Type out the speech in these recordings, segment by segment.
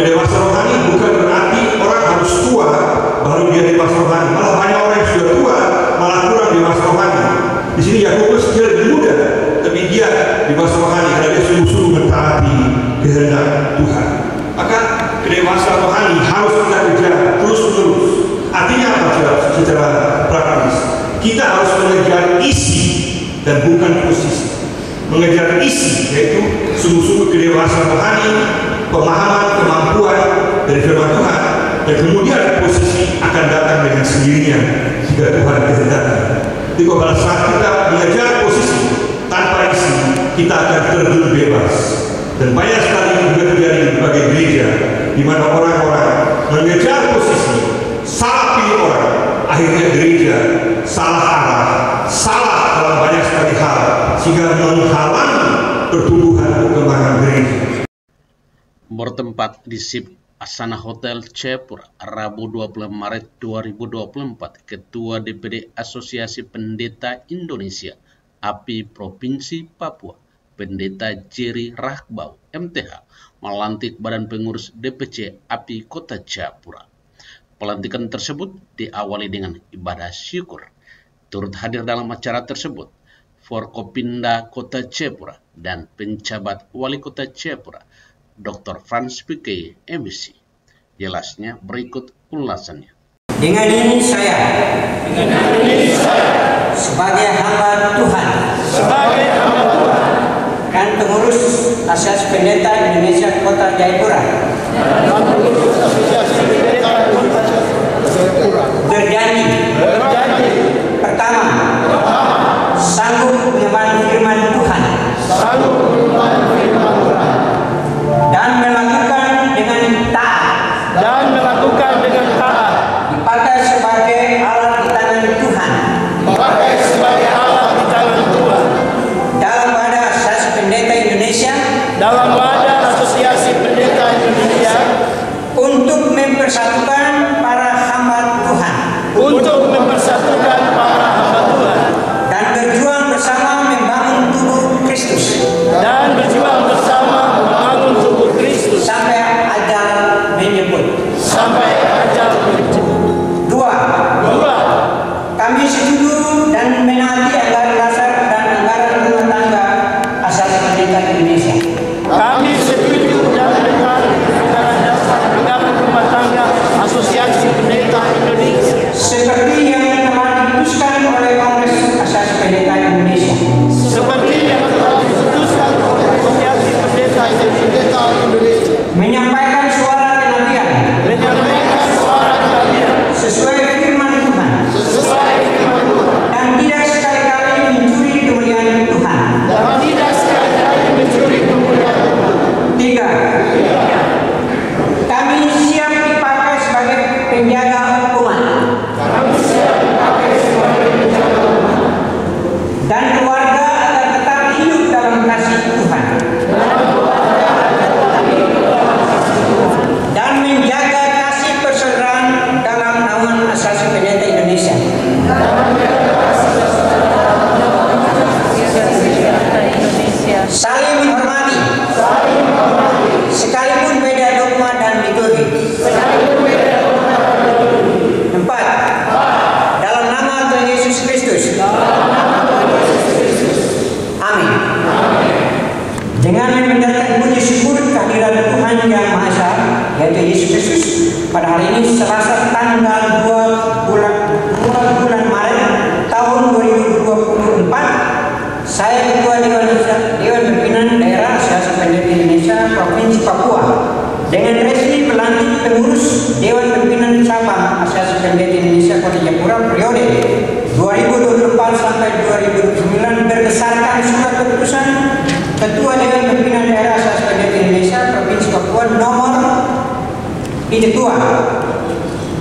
Dewasa rohani bukan berarti orang harus tua baru dia dewasa rohani. Malah banyak orang yang sudah tua malah kurang dewasa rohani. Di sini Yakobus dia lebih muda, tapi dia dewasa rohani karena dia sungguh-sungguh mentaati kehendak Tuhan. Maka kedewasaan rohani harus kita kejar terus-menerus. Artinya apa secara praktis? Kita harus mengejar isi dan bukan posisi. Mengejar isi yaitu sungguh-sungguh kedewasaan rohani, pemahaman, kemampuan dari firman Tuhan, dan kemudian posisi akan datang dengan sendirinya jika Tuhan kehendaki. Jadi pada saat kita mengejar posisi tanpa isi, kita akan terjun bebas. Dan banyak sekali juga terjadi di berbagai gereja di mana orang-orang mengejar posisi, salah pilih orang, akhirnya gereja salah arah, salah dalam banyak sekali hal, sehingga menghalangi pertumbuhan perkembangan gereja. Bertempat di SIP Asana Hotel Jayapura, Rabu 20 Maret 2024, Ketua DPD Asosiasi Pendeta Indonesia API Provinsi Papua, Pendeta Jerry Rahbau, MTH, melantik Badan Pengurus DPC API Kota Jayapura. Pelantikan tersebut diawali dengan ibadah syukur. Turut hadir dalam acara tersebut Forkopimda Kota Jayapura dan penjabat Wali Kota Jayapura, Dr. Franz P.K. MC. Jelasnya berikut ulasannya. Dengan ini saya sebagai hamba Tuhan dan pengurus Asosiasi Pendeta Indonesia Kota Jayapura berjanji pertama, sanggup mengemban firman Tuhan dan melakukan dengan taat dipakai sebagai alat di tangan Tuhan dalam wadah Asosiasi Pendeta Indonesia untuk mempersatukan para hamba Tuhan dan berjuang bersama membangun tubuh Kristus sampai ajal menyebut. Dua, kami setuju dan menaati anggaran dasar dan anggaran rumah tangga Asosiasi Pendeta Indonesia. Seperti yang telah diputuskan oleh Kongres Asosiasi Pendeta Indonesia. Menyampaikan suara kenabian sesuai firman Tuhan dan tidak sekali-kali mencuri kemuliaan Tuhan. Tiga, kami siap dipakai sebagai penjaga umat dan keluarga agar tetap hidup dalam kasih Tuhan dan menjaga kasih persaudaraan dalam naungan Asosiasi Pendeta Indonesia. Saling menghormati sekalipun beda dogma dan liturgi. Empat, dalam nama Tuhan Yesus Kristus. Amin. Dengan memindahkan puji syukur kehadiran Tuhan Yang Maha Esa, yaitu Yesus Kristus, pada hari ini Selasa tanggal 2 bulan Maret tahun 2024, saya Ketua Dewan Pimpinan Daerah Asosiasi Pendeta Indonesia Provinsi Papua dengan resmi melantik pengurus Dewan Pimpinan Cabang Asosiasi Pendeta Indonesia Kota Jayapura periode 2024 sampai 2029 berdasarkan surat keputusan Ketua Dewan Pimpinan Daerah Asosiasi Pendeta Indonesia Provinsi Papua nomor Ketua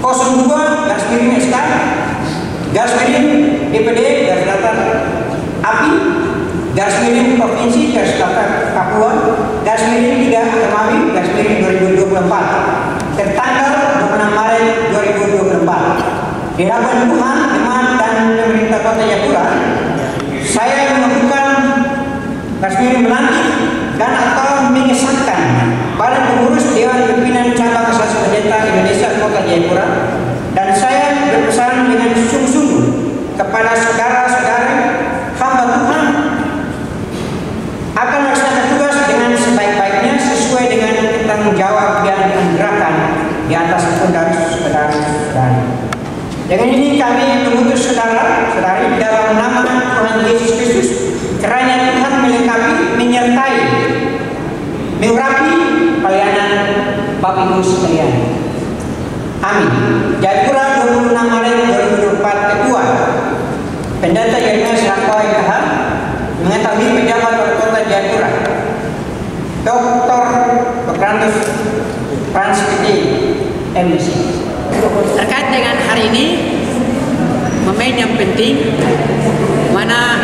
02/SK DPD API Provinsi Papua /3 Akademi /2024 tertanggal 26 Maret 2024. Di hadapan Tuhan, jemaat dan pemerintah Kota Jayapura, saya melakukan melantik dan atau mengesahkan Badan Pengurus Dewan Pimpinan jawab dan menggerakkan di atas pundak saudara-saudari. Dengan ini kami mengutus saudara-saudari dalam nama Tuhan Yesus Kristus, kiranya Tuhan melengkapi, menyertai, mengurapi pelayanan Bapak Ibu sekalian. Amin. Jayapura 26 Maret 2024 kedua. Pendeta Yeremia selaku YKH mengetahui pejabat wali kota Jayapura, Dr. Pekrantus Frans Piti MC. Terkait dengan hari ini, momen yang penting mana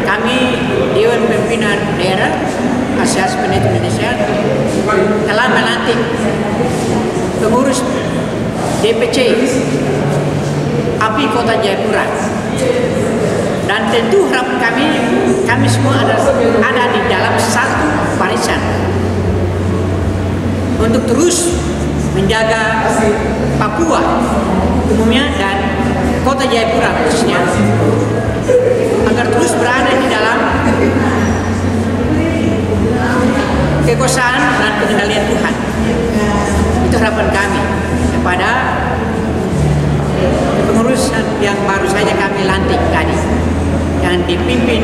kami Dewan Pimpinan Daerah Asosiasi Pendeta Indonesia telah melantik pengurus DPC API Kota Jayapura, dan tentu harapan kami semua ada di dalam satu barisan untuk terus menjaga Papua umumnya dan Kota Jayapura khususnya agar terus berada di dalam kekuasaan dan pengendalian Tuhan. Itu harapan kami kepada pengurusan yang baru saja kami lantik tadi, yang dipimpin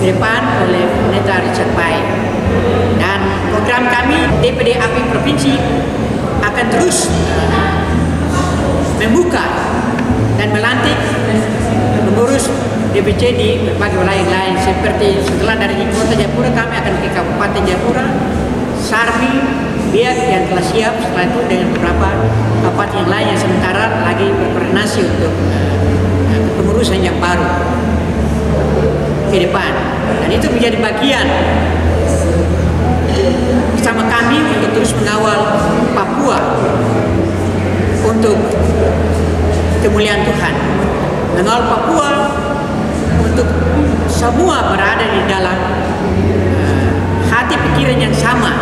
ke depan oleh Pendeta Richard Pai. Dan program kami DPD API Provinsi akan terus membuka dan melantik pengurus DPC di berbagai wilayah lain, seperti setelah dari Kota Jayapura kami akan ke Kabupaten Jayapura, Sarmi, Biak yang telah siap, setelah itu dengan beberapa kabupaten yang lain yang sementara lagi berkoordinasi untuk pengurusan yang baru ke depan. Dan itu menjadi bagian bersama kami untuk terus mengawal Papua untuk kemuliaan Tuhan, mengawal Papua untuk semua berada di dalam hati pikiran yang sama,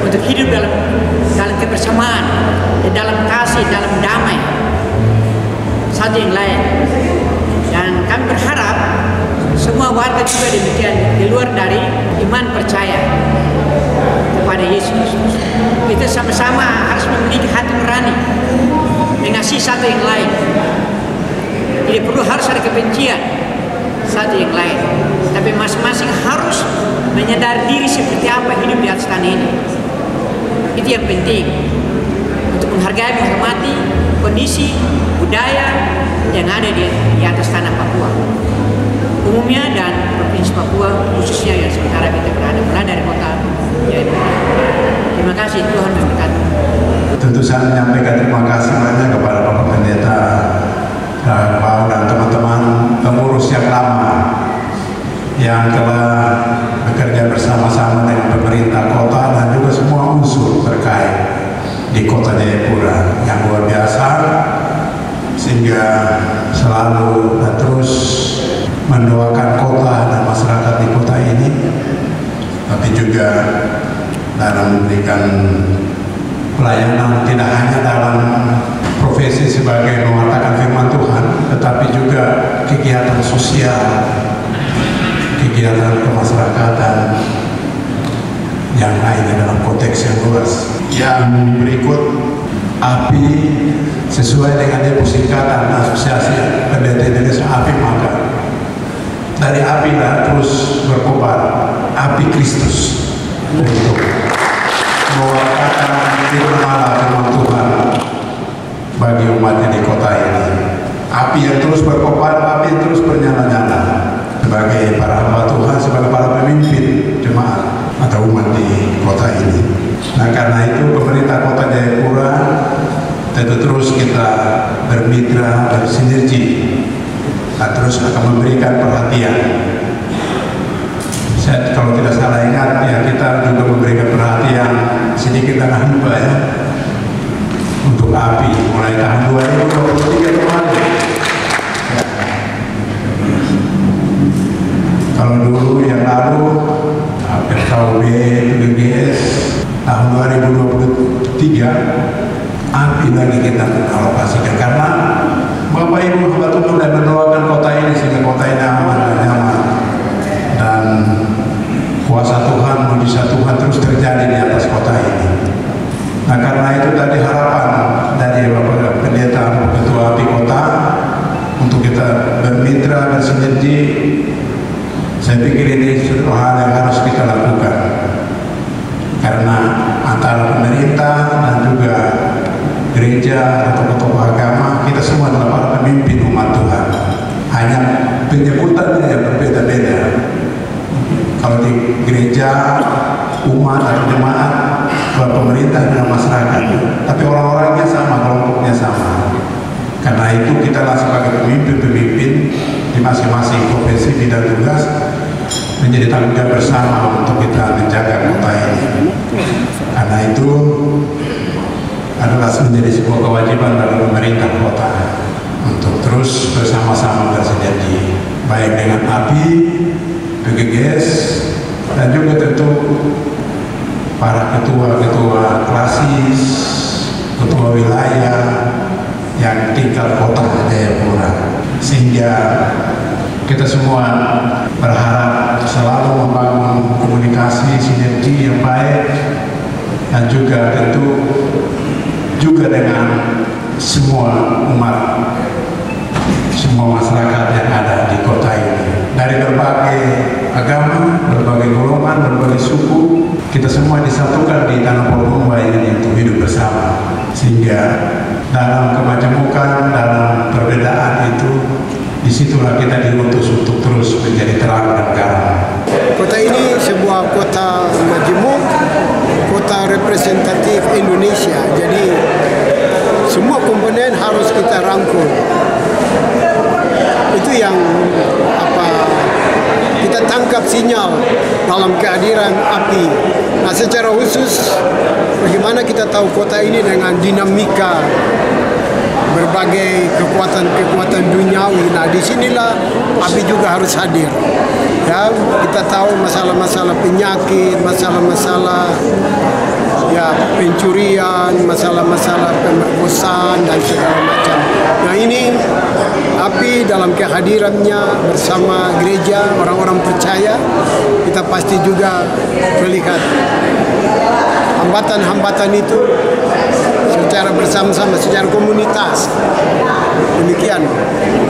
untuk hidup dalam kebersamaan, dalam kasih, dalam damai satu yang lain. Dan kami berharap semua warga juga demikian, di luar dari iman percaya kepada Yesus. Kita sama-sama harus memiliki hati nurani, mengasihi satu yang lain. Tidak perlu harus ada kebencian satu yang lain, tapi masing-masing harus menyadari diri seperti apa hidup di atas tanah ini. Itu yang penting, untuk menghargai, menghormati kondisi budaya yang ada di atas tanah Papua umumnya dan Provinsi Papua khususnya yang sementara kita berada mulai dari kota Jayapura. Terima kasih, Tuhan memberkati. Tentu saya menyampaikan terima kasih banyak kepada Bapak Pendeta Pau dan teman-teman pengurus yang lama yang telah bekerja bersama-sama dengan pemerintah kota dan juga semua unsur terkait di Kota Jayapura yang luar biasa, sehingga selalu dan terus mendoakan kota dan masyarakat di kota ini, tapi juga dalam memberikan pelayanan tidak hanya dalam profesi sebagai mengatakan firman Tuhan, tetapi juga kegiatan sosial, kegiatan kemasyarakatan yang lainnya dalam konteks yang luas. Yang berikut API sesuai dengan singkatan Asosiasi Pendeta Indonesia API, maka dari API terus berkobar API Kristus untuk mewakilkan firman Tuhan bagi umatnya di kota ini. Api yang terus berkobar, api yang terus bernyala-nyala sebagai para hamba Tuhan, sebagai para pemimpin jemaat atau umat di kota ini. Nah, karena itu pemerintah Kota Jayapura tentu terus kita bermitra, bersinergi, terus akan memberikan perhatian. Saya kalau tidak salah ingat ya, kita juga memberikan perhatian sedikit dan hamba ya untuk API mulai tahun 2023 kemarin. Ya. Kalau dulu yang lalu PKUB PBBS tahun 2023 API lagi kita alokasikan, karena Bapak Ibu hamba Tuhan dan mendoakan kota ini sehingga kota ini aman dan nyaman, dan kuasa Tuhan mujizat Tuhan terus terjadi di atas kota ini. Nah, karena itu tadi harapan dari Bapak Pendeta Ketua API Kota untuk kita bermitra, bersinergi. Saya pikir ini suatu hal yang harus kita lakukan, karena antara pemerintah dan juga gereja atau tokoh agama, kita semua adalah para pemimpin umat Tuhan. Hanya penyebutannya yang berbeda-beda. Kalau di gereja, umat atau jemaat, kalau pemerintah dan masyarakat, tapi orang-orangnya sama, kelompoknya sama. Karena itu kita sebagai pemimpin-pemimpin di masing-masing profesi bidang tugas menjadi tanggung jawab bersama untuk kita menjaga kota ini. Karena itu adalah menjadi sebuah kewajiban dari pemerintah kota untuk terus bersama-sama bersinergi, baik dengan API, PGGS, dan juga tentu para ketua-ketua klasis, ketua wilayah yang tingkat kota Jayapura, sehingga kita semua berharap selalu membangun komunikasi sinergi yang baik, dan juga tentu juga dengan semua umat, semua masyarakat yang ada di kota ini, dari berbagai agama, berbagai golongan, berbagai suku. Kita semua disatukan di tanah Polomba ini untuk hidup bersama, sehingga dalam kemajemukan, dalam perbedaan itu, disitulah kita diutus untuk terus menjadi terang dan garam. Kota ini sebuah kota majemuk, kota representatif Indonesia. Jadi semua komponen harus kita rangkul. Itu yang kita tangkap sinyal dalam kehadiran API. Nah, secara khusus bagaimana kita tahu kota ini dengan dinamika berbagai kekuatan-kekuatan duniawi. Nah, disinilah API juga harus hadir. Ya, kita tahu masalah-masalah penyakit, masalah-masalah pencurian, masalah-masalah pemerkosaan dan segala macam. Nah, ini API dalam kehadirannya bersama gereja, orang-orang percaya, kita pasti juga melihat hambatan-hambatan itu secara bersama-sama, secara komunitas. Demikian.